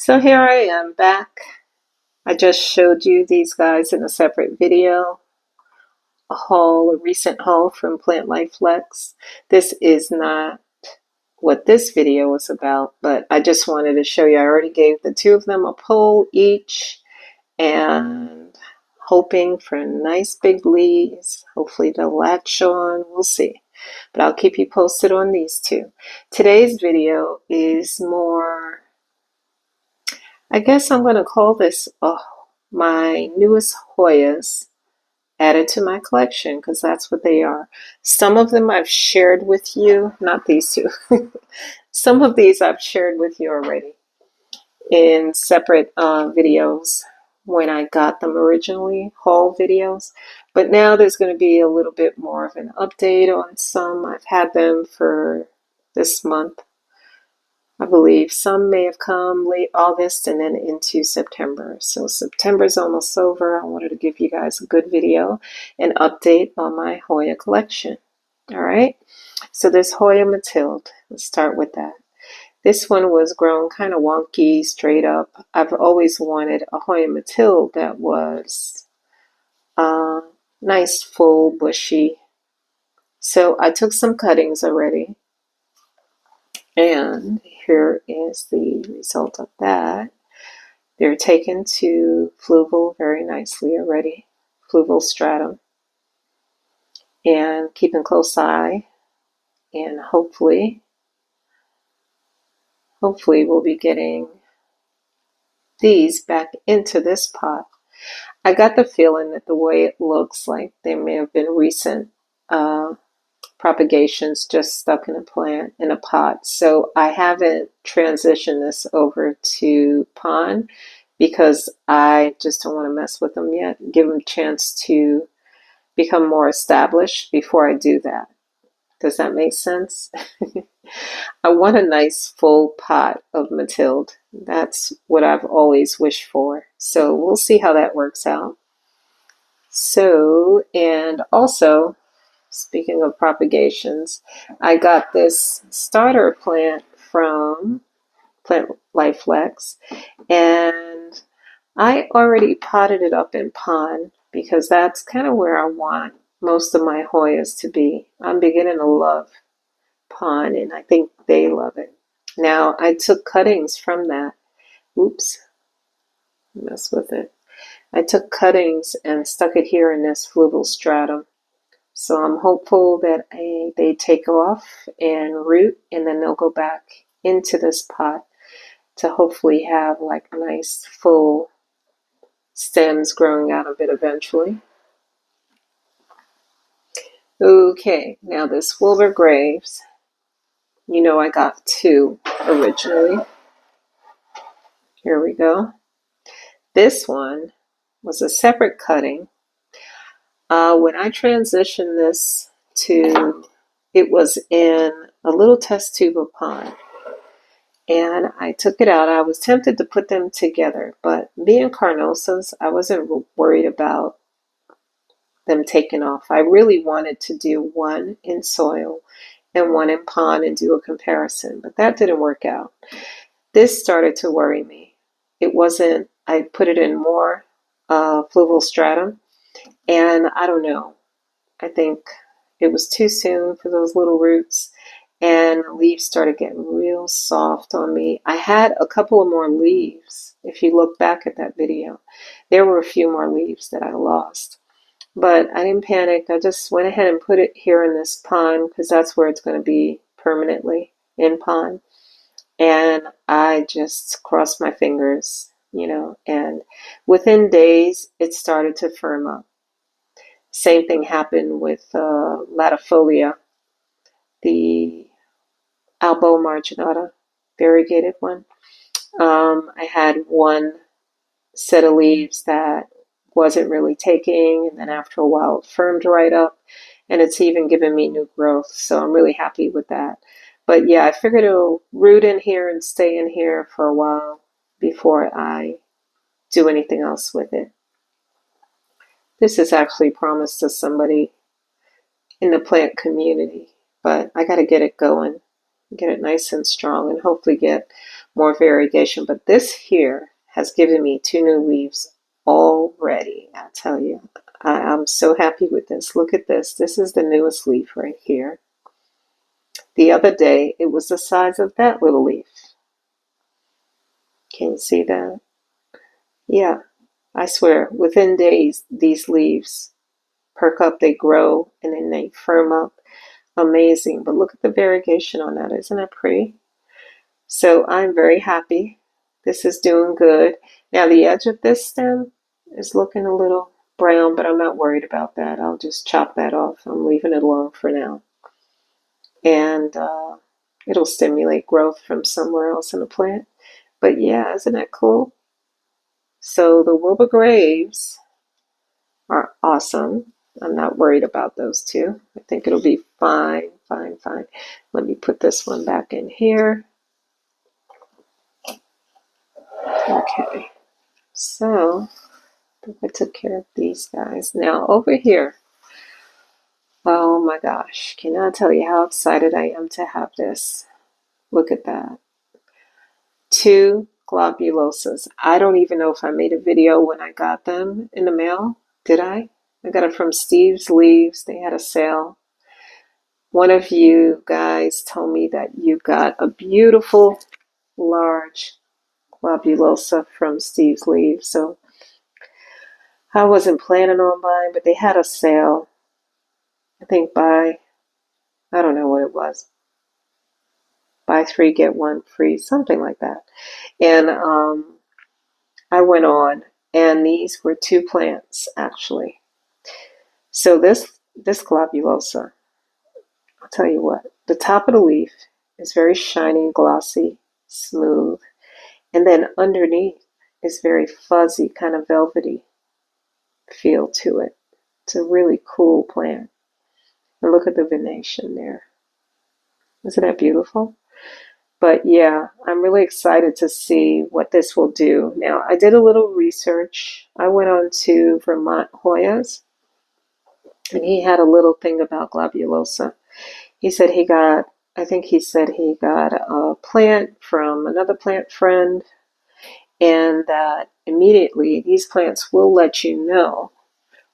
So here I am back. I just showed you these guys in a separate video, a recent haul from Plant Life Flex. This is not what this video was about, but I just wanted to show you. I already gave the two of them a pull each and hoping for nice big leaves. Hopefully they'll latch on. We'll see. But I'll keep you posted on these two. Today's video is more, I guess I'm going to call this my newest Hoyas added to my collection because that's what they are. Some of them I've shared with you, not these two. Some of these I've shared with you already in separate videos when I got them originally, haul videos. But now there's going to be a little bit more of an update on some. I've had them for this month. I believe some may have come late August and then into September. So September's almost over. I wanted to give you guys a good video and update on my Hoya collection. All right. So this Hoya Mathilde, let's start with that. This one was grown kind of wonky, straight up. I've always wanted a Hoya Mathilde that was nice, full, bushy. So I took some cuttings already. And here is the result of that. They're taken to fluval very nicely already, fluval stratum. And keeping close eye, and hopefully we'll be getting these back into this pot. I got the feeling that the way it looks like there may have been recent propagations just stuck in a plant in a pot. So I haven't transitioned this over to pond because I just don't want to mess with them yet. Give them a chance to become more established before I do that. Does that make sense? I want a nice full pot of Mathilde. That's what I've always wished for. So we'll see how that works out. So, and also, speaking of propagations, I got this starter plant from Plant Life Flex, and I already potted it up in pond because that's kind of where I want most of my Hoyas to be. I'm beginning to love pond, and I think they love it. Now, I took cuttings from that. Oops, mess with it. I took cuttings and stuck it here in this fluval stratum. So I'm hopeful that they take off and root, and then they'll go back into this pot to hopefully have like nice full stems growing out of it eventually. Okay, now this Wilbur Graves, you know I got two originally. Here we go. This one was a separate cutting. When I transitioned this to, it was in a little test tube of pond. And I took it out. I was tempted to put them together, but being carnosas, I wasn't worried about them taking off. I really wanted to do one in soil and one in pond and do a comparison, but that didn't work out. This started to worry me. It wasn't, I put it in more fluval stratum, and I don't know. I think it was too soon for those little roots, and the leaves started getting real soft on me. I had a couple of more leaves. If you look back at that video, there were a few more leaves that I lost. But I didn't panic. I just went ahead and put it here in this pond because that's where it's going to be permanently, in pond. And I just crossed my fingers, and within days, it started to firm up. Same thing happened with latifolia, the albo marginata, variegated one. I had one set of leaves that wasn't really taking, and then after a while it firmed right up, and it's even given me new growth, so I'm really happy with that. But yeah, I figured it'll root in here and stay in here for a while before I do anything else with it. This is actually promised to somebody in the plant community, but I got to get it going, get it nice and strong, and hopefully get more variegation. But this here has given me 2 new leaves already. I tell you, I'm so happy with this. Look at this. This is the newest leaf right here. The other day, it was the size of that little leaf. Can you see that? Yeah, I swear, within days, these leaves perk up, they grow, and then they firm up. Amazing. But look at the variegation on that. Isn't that pretty? So I'm very happy. This is doing good. Now the edge of this stem is looking a little brown, but I'm not worried about that. I'll just chop that off. I'm leaving it alone for now. And it'll stimulate growth from somewhere else in the plant. But yeah, isn't that cool? So the Wilbur Graves are awesome. I'm not worried about those two. I think it'll be fine, fine, fine. Let me put this one back in here. Okay, so I think I took care of these guys. Now over here, oh my gosh, can I tell you how excited I am to have this? Look at that. 2 globulosas. I don't even know if I made a video when I got them in the mail. Did I? I got it from Steve's Leaves. They had a sale. One of you guys told me that you got a beautiful large globulosa from Steve's Leaves. So I wasn't planning on buying, but they had a sale. I think I don't know what it was. Buy 3, get 1 free, something like that. And I went on, and these were 2 plants actually. So this globulosa, I'll tell you what, the top of the leaf is very shiny and glossy, smooth, and then underneath is very fuzzy, kind of velvety feel to it. It's a really cool plant. And look at the venation there. Isn't that beautiful? But yeah, I'm really excited to see what this will do. Now, I did a little research. I went on to Vermont Hoyas, and he had a little thing about globulosa. He said he got, I think he said he got a plant from another plant friend, and that immediately these plants will let you know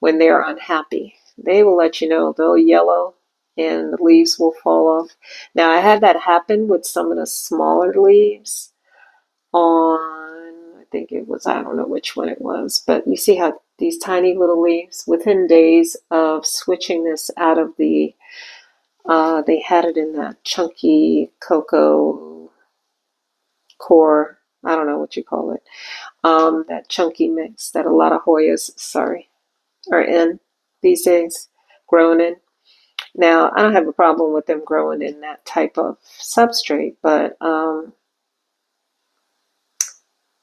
when they're unhappy. They will let you know. They'll yellow and the leaves will fall off. Now, I had that happen with some of the smaller leaves on, I think it was, I don't know which one it was, but you see how these tiny little leaves, within days of switching this out of the, they had it in that chunky cocoa core, I don't know what you call it, that chunky mix that a lot of Hoyas, are in these days, growing in. Now, I don't have a problem with them growing in that type of substrate, but I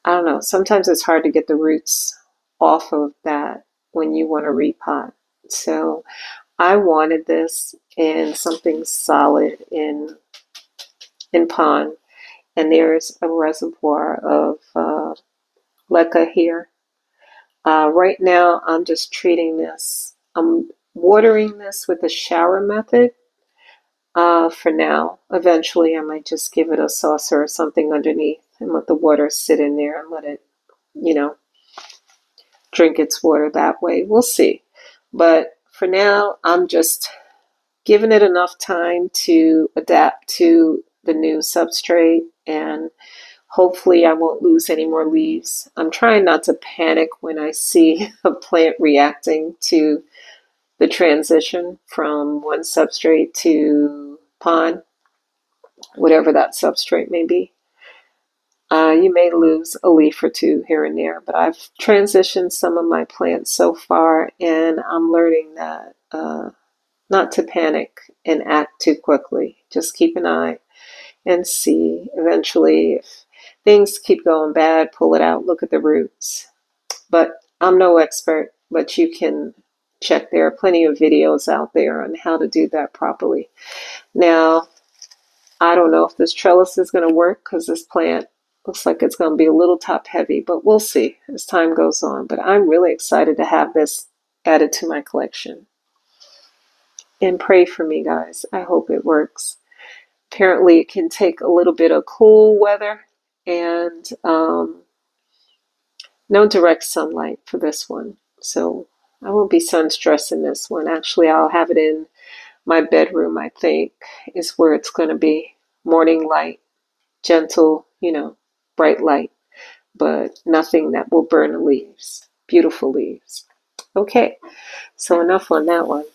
don't know. Sometimes it's hard to get the roots off of that when you want to repot. So I wanted this in something solid in pond, and there's a reservoir of leca here. Right now, I'm just treating this. I'm watering this with the shower method for now. Eventually, I might just give it a saucer or something underneath and let the water sit in there and let it, you know, drink its water that way. We'll see. But for now, I'm just giving it enough time to adapt to the new substrate, and hopefully I won't lose any more leaves. I'm trying not to panic when I see a plant reacting to the transition from one substrate to pond, whatever that substrate may be. You may lose a leaf or 2 here and there, but I've transitioned some of my plants so far, and I'm learning that not to panic and act too quickly. Just keep an eye and see. Eventually, if things keep going bad, pull it out, look at the roots. But I'm no expert, but you can check. There are plenty of videos out there on how to do that properly. Now, I don't know if this trellis is going to work because this plant looks like it's going to be a little top heavy, but we'll see as time goes on. But I'm really excited to have this added to my collection. And pray for me, guys. I hope it works. Apparently, it can take a little bit of cool weather and no direct sunlight for this one. So I won't be sun stressing this one. Actually, I'll have it in my bedroom, I think, is where it's going to be. Morning light, gentle, bright light, but nothing that will burn the leaves. Beautiful leaves. Okay, so enough on that one.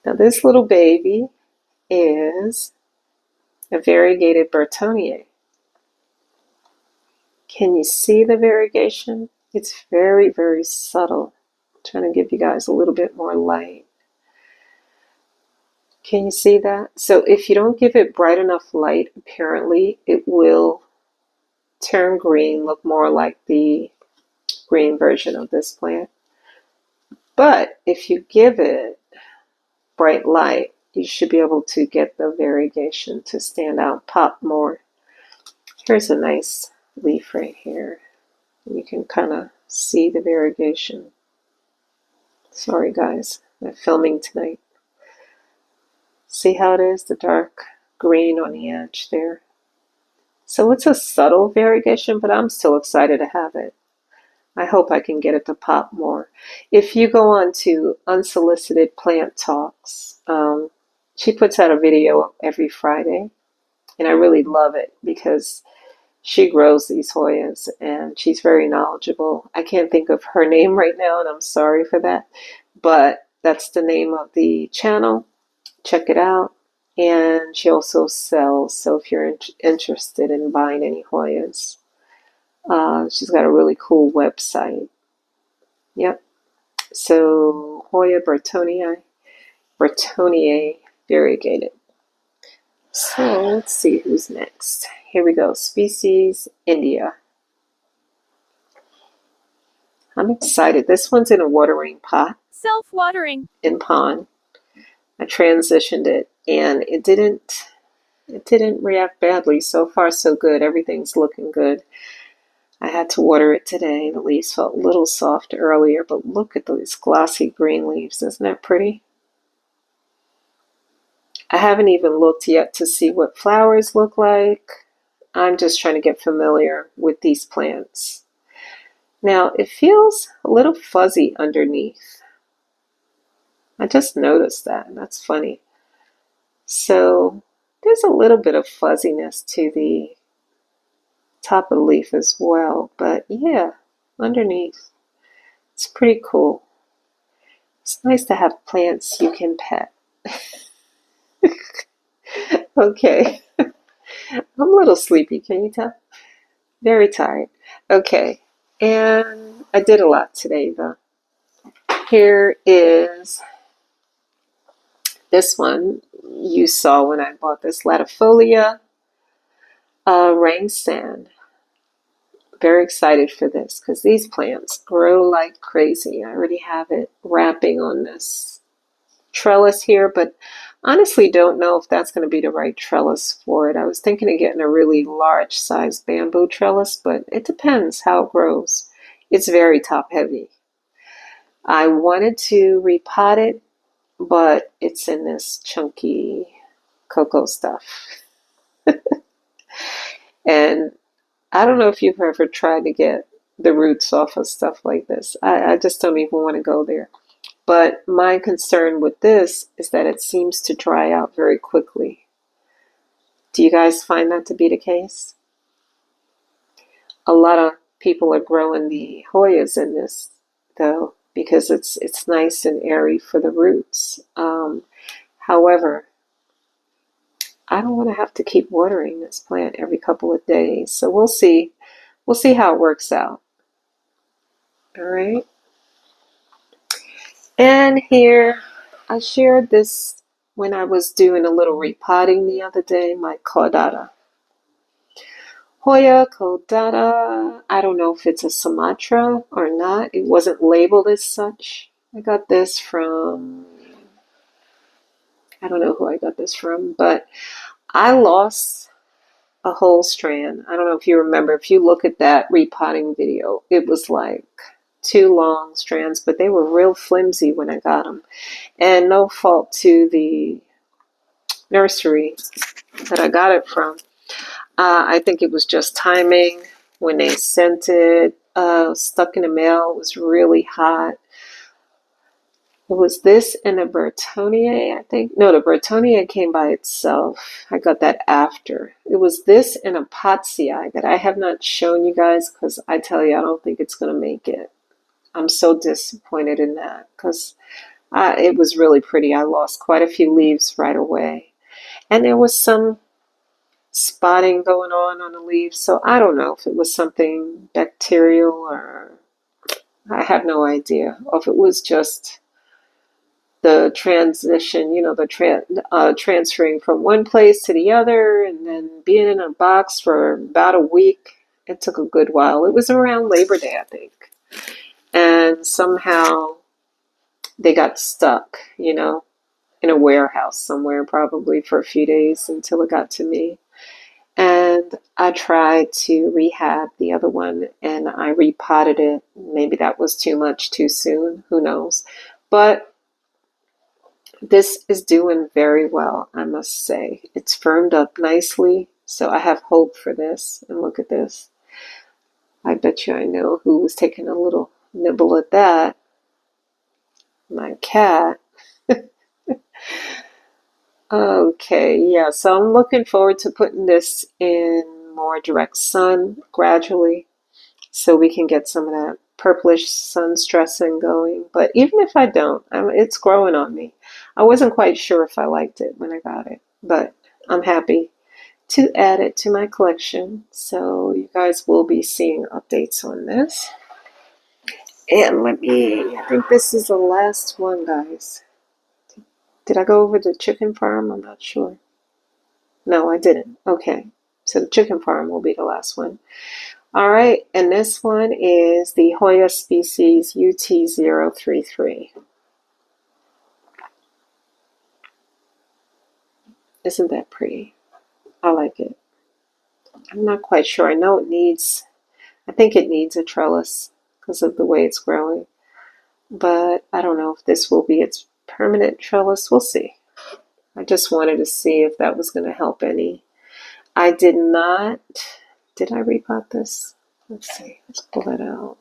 Now this little baby is a variegated Bertonia. Can you see the variegation? It's very, very subtle. I'm trying to give you guys a little bit more light. Can you see that? So if you don't give it bright enough light, apparently it will turn green, look more like the green version of this plant. But if you give it bright light, you should be able to get the variegation to stand out, pop more. Here's a nice leaf right here. You can kind of see the variegation. Sorry guys, I'm filming tonight. See how it is, the dark green on the edge there. So it's a subtle variegation, but I'm still excited to have it. I hope I can get it to pop more. If you go on to Unsolicited Plant Talks, she puts out a video every Friday, and I really love it because she grows these Hoyas, and she's very knowledgeable. I can't think of her name right now, and I'm sorry for that, but that's the name of the channel. Check it out. And she also sells, so if you're interested in buying any Hoyas, she's got a really cool website. Yep. So Hoya Bertonia, variegated. So let's see who's next. Here we go. Species India. I'm excited. This one's in a watering pot. Self-watering. In pond. I transitioned it and it didn't react badly. So far so good. Everything's looking good. I had to water it today. The leaves felt a little soft earlier, but look at those glossy green leaves. Isn't that pretty? I haven't even looked yet to see what flowers look like. I'm just trying to get familiar with these plants. Now, it feels a little fuzzy underneath. I just noticed that. That's funny. So there's a little bit of fuzziness to the top of the leaf as well. But yeah, underneath, it's pretty cool. It's nice to have plants you can pet. Okay. I'm a little sleepy, can you tell? Very tired. Okay. And I did a lot today, though. Here is this one you saw when I bought this latifolia rain stand. Very excited for this because these plants grow like crazy. I already have it wrapping on this trellis here, but honestly don't know if that's going to be the right trellis for it. I was thinking of getting a really large size bamboo trellis, but it depends how it grows. It's very top heavy. I wanted to repot it, but it's in this chunky cocoa stuff. And I don't know if you've ever tried to get the roots off of stuff like this. I just don't even want to go there. But my concern with this is that it seems to dry out very quickly. Do you guys find that to be the case? A lot of people are growing the Hoyas in this, though, because it's nice and airy for the roots. However, I don't want to have to keep watering this plant every couple of days. So we'll see. We'll see how it works out. All right. And here, I shared this when I was doing a little repotting the other day, my Cordata. Hoya Cordata. I don't know if it's a Sumatra or not. It wasn't labeled as such. I got this from, I don't know who I got this from, but I lost a whole strand. I don't know if you remember. If you look at that repotting video, it was like 2 long strands, but they were real flimsy when I got them. And no fault to the nursery that I got it from. I think it was just timing when they sent it. Stuck in the mail. It was really hot. It was this and a Bertonia, I think. No, the Bertonia came by itself. I got that after. It was this and a Potsii that I have not shown you guys because I tell you, I don't think it's going to make it. I'm so disappointed in that because it was really pretty. I lost quite a few leaves right away. And there was some spotting going on the leaves. So I don't know if it was something bacterial or I have no idea. Or if it was just the transition, the transferring from one place to the other and then being in a box for about a week. It took a good while. It was around Labor Day, I think. And somehow they got stuck, in a warehouse somewhere, probably for a few days until it got to me. And I tried to rehab the other one and I repotted it. Maybe that was too much too soon. Who knows? But this is doing very well, I must say. It's firmed up nicely, so I have hope for this. And look at this. I bet you I know who was taking a little nibble at that. My cat. Okay, yeah, so I'm looking forward to putting this in more direct sun gradually so we can get some of that purplish sun stressing going. But even if I don't, it's growing on me. I wasn't quite sure if I liked it when I got it, but I'm happy to add it to my collection. So you guys will be seeing updates on this. And I think this is the last one, guys. Did I go over the chicken farm? I'm not sure. No, I didn't. Okay. So the chicken farm will be the last one. All right. And this one is the Hoya species UT033. Isn't that pretty? I like it. I'm not quite sure. I think it needs a trellis because of the way it's growing. But I don't know if this will be its permanent trellis. We'll see. I just wanted to see if that was going to help any. I did not. Did I repot this? Let's see. Let's pull it out.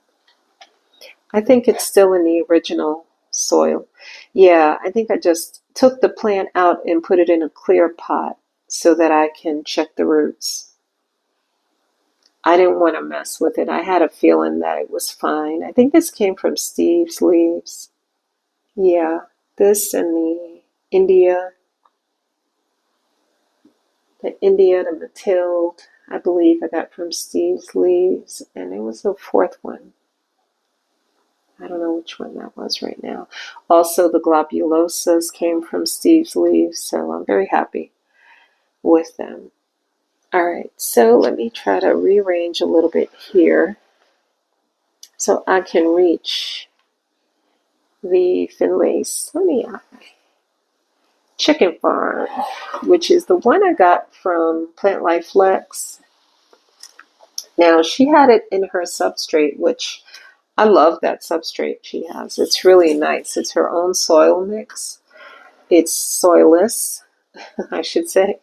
I think it's still in the original soil. Yeah, I think I just took the plant out and put it in a clear pot so that I can check the roots. I didn't want to mess with it. I had a feeling that it was fine. I think this came from Steve's leaves. Yeah, this and the India, the Matilde, I believe I got from Steve's leaves. And there was a fourth one. I don't know which one that was right now. Also, the Globulosas came from Steve's leaves, so I'm very happy with them. All right, so let me try to rearrange a little bit here so I can reach the Finlace. Chicken Farm, which is the one I got from Plant Life Flex. Now, she had it in her substrate, which I love that substrate she has. It's really nice. It's her own soil mix. It's soilless, I should say.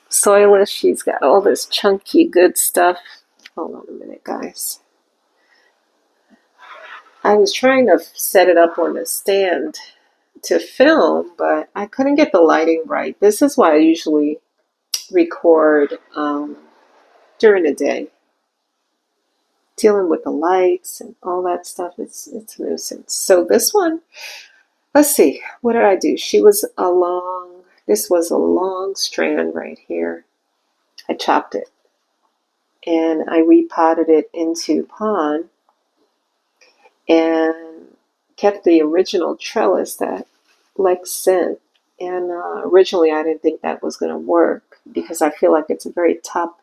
Soilless. She's got all this chunky good stuff. Hold on a minute, guys. I was trying to set it up on the stand to film, but I couldn't get the lighting right. This is why I usually record during the day. Dealing with the lights and all that stuff, it's a nuisance. So this one, let's see, what did I do? This was a long strand right here. I chopped it and I repotted it into pond and kept the original trellis that Lex sent. And originally I didn't think that was going to work because I feel like it's a very top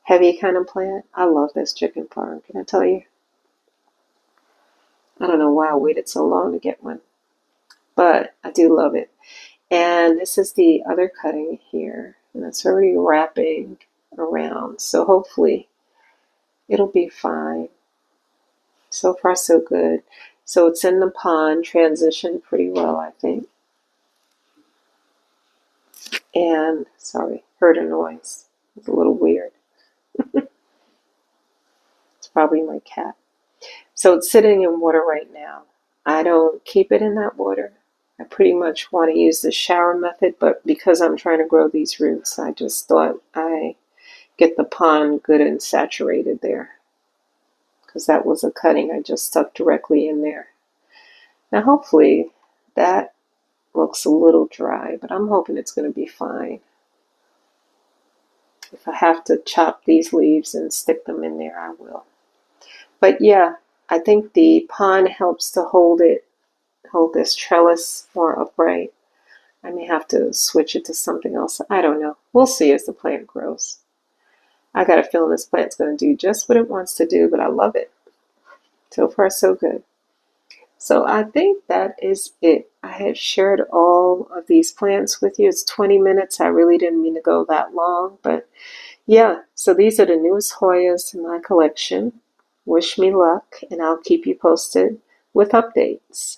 heavy kind of plant. I love this chicken farm, can I tell you? I don't know why I waited so long to get one, but I do love it. And this is the other cutting here, and it's already wrapping around, so hopefully it'll be fine. So far, so good. So it's in the pond, transitioned pretty well, I think. And, sorry, heard a noise. It's a little weird. It's probably my cat. So it's sitting in water right now. I don't keep it in that water. I pretty much want to use the shower method, but because I'm trying to grow these roots, I just thought I get the pond good and saturated there, because that was a cutting I just stuck directly in there. Now hopefully that looks a little dry, but I'm hoping it's going to be fine. If I have to chop these leaves and stick them in there, I will. But yeah, I think the pond helps to hold this trellis more upright. I may have to switch it to something else. I don't know. We'll see as the plant grows. I got a feeling this plant's going to do just what it wants to do, but I love it. So far, so good. So I think that is it. I had shared all of these plants with you. It's 20 minutes. I really didn't mean to go that long, but yeah. So these are the newest Hoyas in my collection. Wish me luck, and I'll keep you posted with updates.